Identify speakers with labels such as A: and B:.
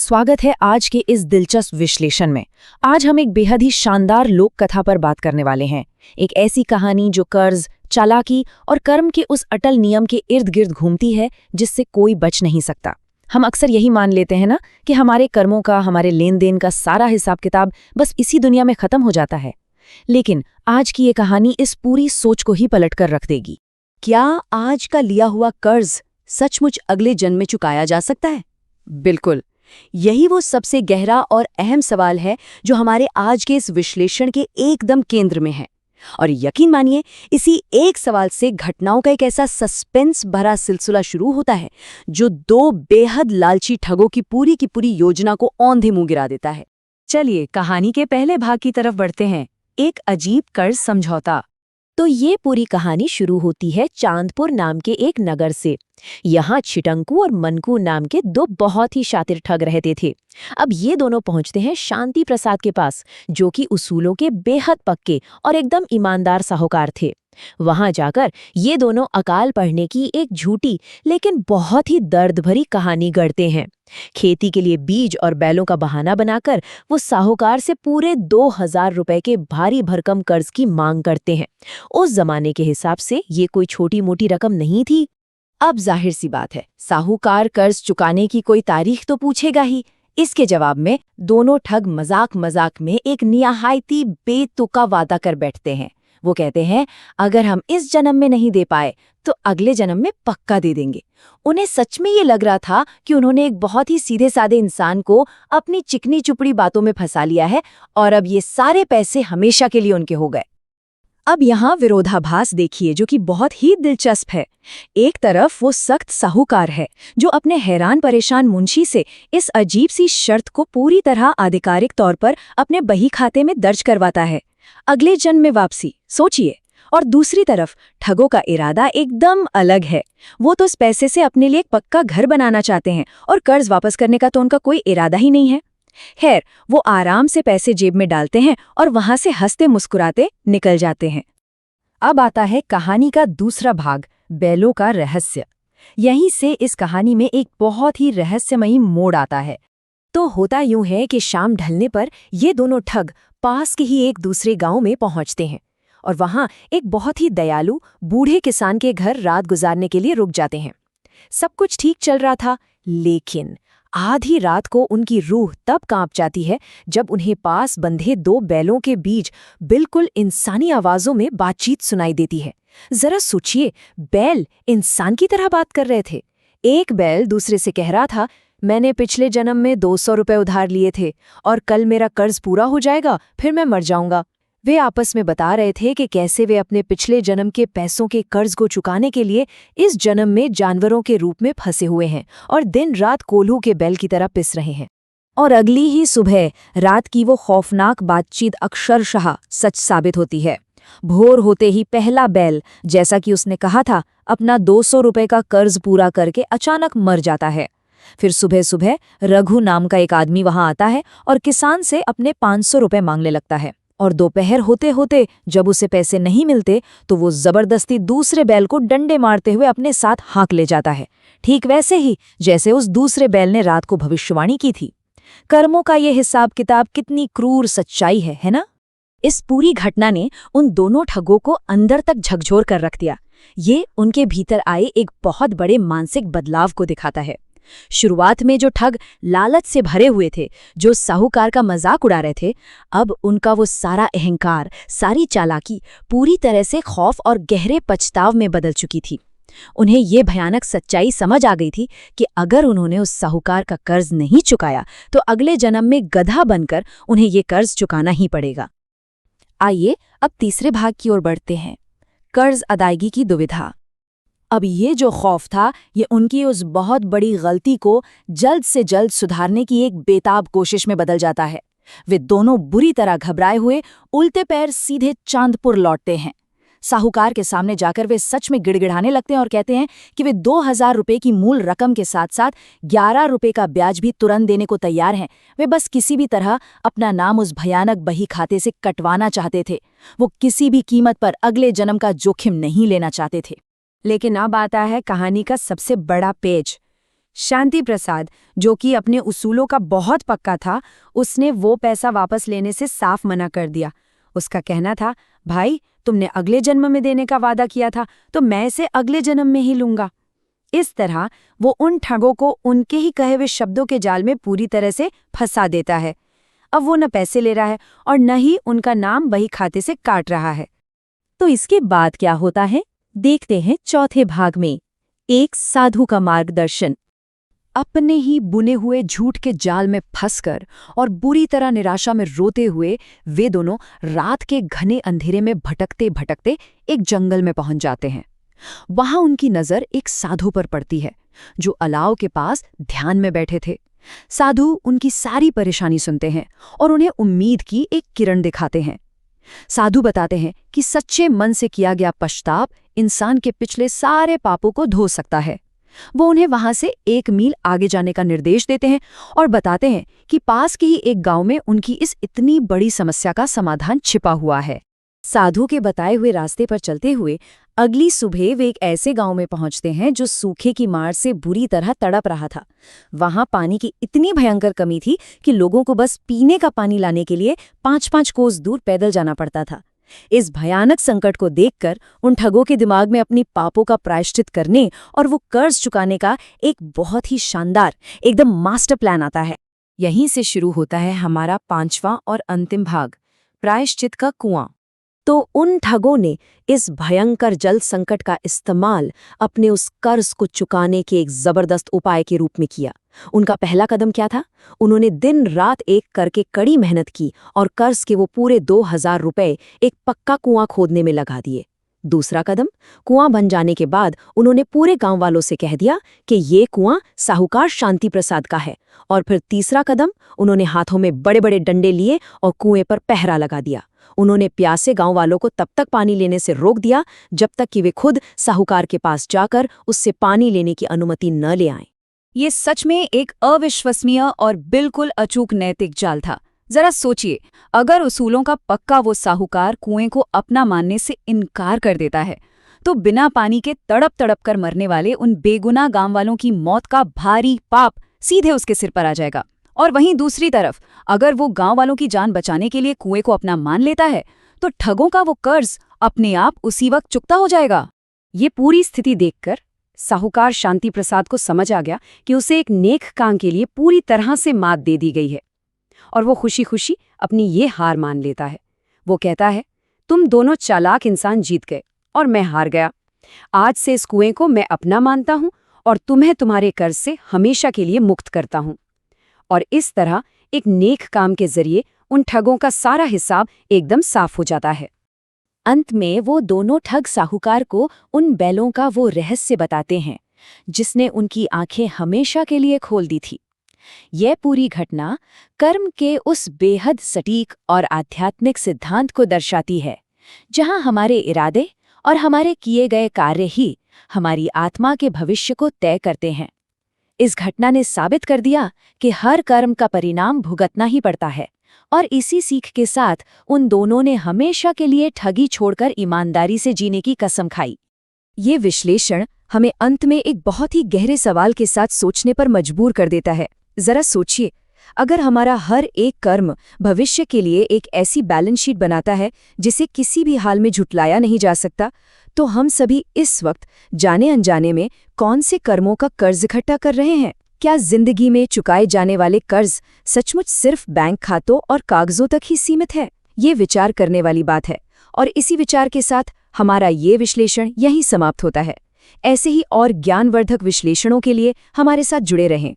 A: स्वागत है आज के इस दिलचस्प विश्लेषण में। आज हम एक बेहद ही शानदार लोक कथा पर बात करने वाले हैं। एक ऐसी कहानी जो कर्ज, चालाकी और कर्म के उस अटल नियम के इर्द गिर्द घूमती है जिससे कोई बच नहीं सकता। हम अक्सर यही मान लेते हैं ना कि हमारे कर्मों का, हमारे लेन देन का सारा हिसाब किताब बस इसी दुनिया में खत्म हो जाता है। लेकिन आज की ये कहानी इस पूरी सोच को ही पलट कर रख देगी।
B: क्या आज का लिया हुआ कर्ज सचमुच अगले जन्म में चुकाया जा सकता है? बिल्कुल। यही वो सबसे गहरा और अहम सवाल है जो हमारे आज के इस विश्लेषण के एकदम केंद्र में है। और यकीन मानिए, इसी एक सवाल से घटनाओं का एक ऐसा सस्पेंस भरा सिलसिला शुरू होता है जो दो बेहद लालची ठगों की पूरी योजना को औंधे मुंह गिरा देता है। चलिए कहानी के पहले भाग की तरफ बढ़ते हैं, एक अजीब कर्ज समझौता।
A: तो ये पूरी कहानी शुरू होती है चांदपुर नाम के एक नगर से। यहाँ छिटंकू और मनकू नाम के दो बहुत ही शातिर ठग रहते थे। अब ये दोनों पहुंचते हैं शांति प्रसाद के पास, जो कि उसूलों के बेहद पक्के और एकदम ईमानदार साहूकार थे। वहां जाकर ये दोनों अकाल पढ़ने की एक झूठी लेकिन बहुत ही दर्द भरी कहानी गढ़ते हैं। खेती के लिए बीज और बैलों का बहाना बनाकर वो साहूकार से पूरे 2000 रुपए के भारी भरकम कर्ज की मांग करते हैं। उस जमाने के हिसाब से ये कोई छोटी मोटी रकम नहीं थी।
B: अब जाहिर सी बात है, साहूकार कर्ज चुकाने की कोई तारीख तो पूछेगा ही। इसके जवाब में दोनों ठग मजाक में एक निहायती बेतुका वादा कर बैठते हैं। वो कहते हैं, अगर हम इस जन्म में नहीं दे पाए तो अगले जन्म में पक्का दे देंगे। उन्हें सच में ये लग रहा था कि उन्होंने एक बहुत ही सीधे साधे इंसान को अपनी चिकनी चुपड़ी बातों में फंसा लिया है और अब ये सारे पैसे हमेशा के लिए उनके हो गए। अब यहाँ विरोधाभास देखिए जो कि बहुत ही दिलचस्प है। एक तरफ वो सख्त साहूकार है जो अपने हैरान परेशान मुंशी से इस अजीब सी शर्त को पूरी तरह आधिकारिक तौर पर अपने बही खाते में दर्ज करवाता है, अगले जन्म में वापसी। सोचिए। और दूसरी तरफ ठगों का इरादा एकदम अलग है। वो तो इस पैसे से अपने लिए एक पक्का घर बनाना चाहते हैं और कर्ज वापस करने का तो उनका कोई इरादा ही नहीं है। खैर, वो आराम से पैसे जेब में डालते हैं और वहां से हंसते मुस्कुराते निकल जाते हैं।
A: अब आता है कहानी का दूसरा भाग, बैलों का रहस्य। यहीं से इस कहानी में एक बहुत ही रहस्यमयी मोड़ आता है। तो होता यूं है कि शाम ढलने पर ये दोनों ठग पास के ही एक दूसरे गांव में पहुंचते हैं और वहां एक बहुत ही दयालु बूढ़े किसान के घर रात गुजारने के लिए रुक जाते हैं। सब कुछ ठीक चल रहा था, लेकिन आधी रात को उनकी रूह तब कांप जाती है जब उन्हें पास बंधे दो बैलों के बीच बिल्कुल इंसानी आवाजों में बातचीत सुनाई देती है। जरा सोचिए, बैल इंसान की तरह बात कर रहे थे। एक बैल दूसरे से कह रहा था, मैंने पिछले जन्म में 200 रुपए उधार लिए थे और कल मेरा कर्ज पूरा हो जाएगा, फिर मैं मर जाऊंगा। वे आपस में बता रहे थे कि कैसे वे अपने पिछले जन्म के पैसों के कर्ज को चुकाने के लिए इस जन्म में जानवरों के रूप में फंसे हुए हैं और दिन रात कोल्हू के बैल की तरह पिस रहे हैं। और अगली ही सुबह रात की वो खौफनाक बातचीत अक्षरशः सच साबित होती है। भोर होते ही पहला बैल, जैसा कि उसने कहा था, अपना 200 रुपए का कर्ज पूरा करके अचानक मर जाता है। फिर सुबह सुबह रघु नाम का एक आदमी वहां आता है और किसान से अपने 500 रुपए मांगने लगता है। और दोपहर होते होते जब उसे पैसे नहीं मिलते तो वो जबरदस्ती दूसरे बैल को डंडे मारते हुए अपने साथ हाँक ले जाता है, ठीक वैसे ही जैसे उस दूसरे बैल ने रात को भविष्यवाणी की थी। कर्मों का ये हिसाब किताब कितनी क्रूर सच्चाई है ना? इस पूरी घटना ने उन दोनों ठगों को अंदर तक झकझोर कर रख दिया। ये उनके भीतर आए एक बहुत बड़े मानसिक बदलाव को दिखाता है। शुरुआत में जो ठग लालच से भरे हुए थे, जो साहूकार का मजाक उड़ा रहे थे, अब उनका वो सारा अहंकार, सारी चालाकी पूरी तरह से खौफ और गहरे पछताव में बदल चुकी थी। उन्हें ये भयानक सच्चाई समझ आ गई थी कि अगर उन्होंने उस साहूकार का कर्ज नहीं चुकाया तो अगले जन्म में गधा बनकर उन्हें ये कर्ज चुकाना ही पड़ेगा। आइए अब तीसरे भाग की ओर बढ़ते हैं, कर्ज अदायगी की दुविधा। अब ये जो खौफ था, ये उनकी उस बहुत बड़ी गलती को जल्द से जल्द सुधारने की एक बेताब कोशिश में बदल जाता है। वे दोनों बुरी तरह घबराए हुए उल्टे पैर सीधे चांदपुर लौटते हैं। साहूकार के सामने जाकर वे सच में गिड़गिड़ाने लगते हैं और कहते हैं कि वे 2000 रुपए की मूल रकम के साथ साथ 11 रुपए का ब्याज भी तुरंत देने को तैयार हैं। वे बस किसी भी तरह अपना नाम उस भयानक बही खाते से कटवाना चाहते थे। वो किसी भी कीमत पर अगले जन्म का जोखिम नहीं लेना चाहते थे। लेकिन अब आता है कहानी का सबसे बड़ा पेज। शांति प्रसाद, जो कि अपने उसूलों का बहुत पक्का था, उसने वो पैसा वापस लेने से साफ मना कर दिया। उसका कहना था, भाई तुमने अगले जन्म में देने का वादा किया था, तो मैं इसे अगले जन्म में ही लूंगा। इस तरह वो उन ठगों को उनके ही कहे हुए शब्दों के जाल में पूरी तरह से फंसा देता है। अब वो न पैसे ले रहा है और न ही उनका नाम बही खाते से काट रहा है।
B: तो इसके बाद क्या होता है, देखते हैं चौथे भाग में। एक साधु का मार्गदर्शन।
A: अपने ही बुने हुए झूठ के जाल में फंसकर और बुरी तरह निराशा में रोते हुए वे दोनों रात के घने अंधेरे में भटकते भटकते एक जंगल में पहुंच जाते हैं। वहां उनकी नजर एक साधु पर पड़ती है, जो अलाव के पास ध्यान में बैठे थे। साधु उनकी सारी परेशानी सुनते हैं और उन्हें उम्मीद की एक किरण दिखाते हैं। साधु बताते हैं कि सच्चे मन से किया गया पश्चाताप इंसान के पिछले सारे पापों को धो सकता है। वो उन्हें वहां से 1 मील आगे जाने का निर्देश देते हैं और बताते हैं कि पास के ही एक गांव में उनकी इस इतनी बड़ी समस्या का समाधान छिपा हुआ है। साधु के बताए हुए रास्ते पर चलते हुए अगली सुबह वे एक ऐसे गांव में पहुंचते हैं जो सूखे की मार से बुरी तरह तड़प रहा था। वहां पानी की इतनी भयंकर कमी थी कि लोगों को बस पीने का पानी लाने के लिए 5-5 कोस दूर पैदल जाना पड़ता था। इस भयानक संकट को देखकर उन ठगों के दिमाग में अपनी पापों का प्रायश्चित करने और वो कर्ज चुकाने का एक बहुत ही शानदार, एकदम मास्टर प्लान आता है।
B: यहीं से शुरू होता है हमारा 5वां और अंतिम भाग, प्रायश्चित का कुआं। तो उन ठगों ने इस भयंकर जल संकट का इस्तेमाल अपने उस कर्ज को चुकाने के एक जबरदस्त उपाय के रूप में किया। उनका पहला कदम क्या था? उन्होंने दिन रात एक करके कड़ी मेहनत की और कर्ज के वो पूरे 2000 रुपए एक पक्का कुआं खोदने में लगा दिए। दूसरा कदम, कुआं बन जाने के बाद उन्होंने पूरे गांव वालों से कह दिया कि ये कुआं साहूकार शांति प्रसाद का है। और फिर तीसरा कदम, उन्होंने हाथों में बड़े बड़े डंडे लिए और कुएं पर पहरा लगा दिया। उन्होंने प्यासे गांव वालों को तब तक पानी लेने से रोक दिया जब तक कि वे खुद साहूकार के पास जाकर उससे पानी लेने की अनुमति न ले आएं।
A: ये सच में एक अविश्वसनीय और बिल्कुल अचूक नैतिक जाल था। जरा सोचिए, अगर उसूलों का पक्का वो साहूकार कुएं को अपना मानने से इनकार कर देता है, तो बिना पानी के तड़प तड़प कर मरने वाले उन बेगुनाह गांव वालों की मौत का भारी पाप सीधे उसके सिर पर आ जाएगा। और वहीं दूसरी तरफ, अगर वो गांव वालों की जान बचाने के लिए कुएं को अपना मान लेता है, तो ठगों का वो कर्ज अपने आप उसी वक्त चुकता हो जाएगा। ये पूरी स्थिति देखकर साहूकार शांति प्रसाद को समझ आ गया कि उसे एक नेक काम के लिए पूरी तरह से मात दे दी गई है, और वो खुशी खुशी अपनी ये हार मान लेता है। वो कहता है, तुम दोनों चालाक इंसान जीत गए और मैं हार गया। आज से इस कुएं को मैं अपना मानता हूं और तुम्हें तुम्हारे कर्ज से हमेशा के लिए मुक्त करता हूं। और इस तरह एक नेक काम के जरिए उन ठगों का सारा हिसाब एकदम साफ हो जाता है।
B: अंत में वो दोनों ठग साहूकार को उन बैलों का वो रहस्य बताते हैं जिसने उनकी आंखें हमेशा के लिए खोल दी थी। यह पूरी घटना कर्म के उस बेहद सटीक और आध्यात्मिक सिद्धांत को दर्शाती है, जहां हमारे इरादे और हमारे किए गए कार्य ही हमारी आत्मा के भविष्य को तय करते हैं। इस घटना ने साबित कर दिया कि हर कर्म का परिणाम भुगतना ही पड़ता है, और इसी सीख के साथ उन दोनों ने हमेशा के लिए ठगी छोड़कर ईमानदारी से जीने की कसम खाई। ये विश्लेषण हमें अंत में एक बहुत ही गहरे सवाल के साथ सोचने पर मजबूर कर देता है। जरा सोचिए, अगर हमारा हर एक कर्म भविष्य के लिए एक ऐसी बैलेंस शीट बनाता है जिसे किसी भी हाल में झुटलाया नहीं जा सकता, तो हम सभी इस वक्त जाने अनजाने में कौन से कर्मों का कर्ज इकट्ठा कर रहे हैं? क्या जिंदगी में चुकाए जाने वाले कर्ज सचमुच सिर्फ बैंक खातों और कागजों तक ही सीमित है? ये विचार करने वाली बात है, और इसी विचार के साथ हमारा ये विश्लेषण यहीं समाप्त होता है। ऐसे ही और ज्ञानवर्धक विश्लेषणों के लिए हमारे साथ जुड़े रहें।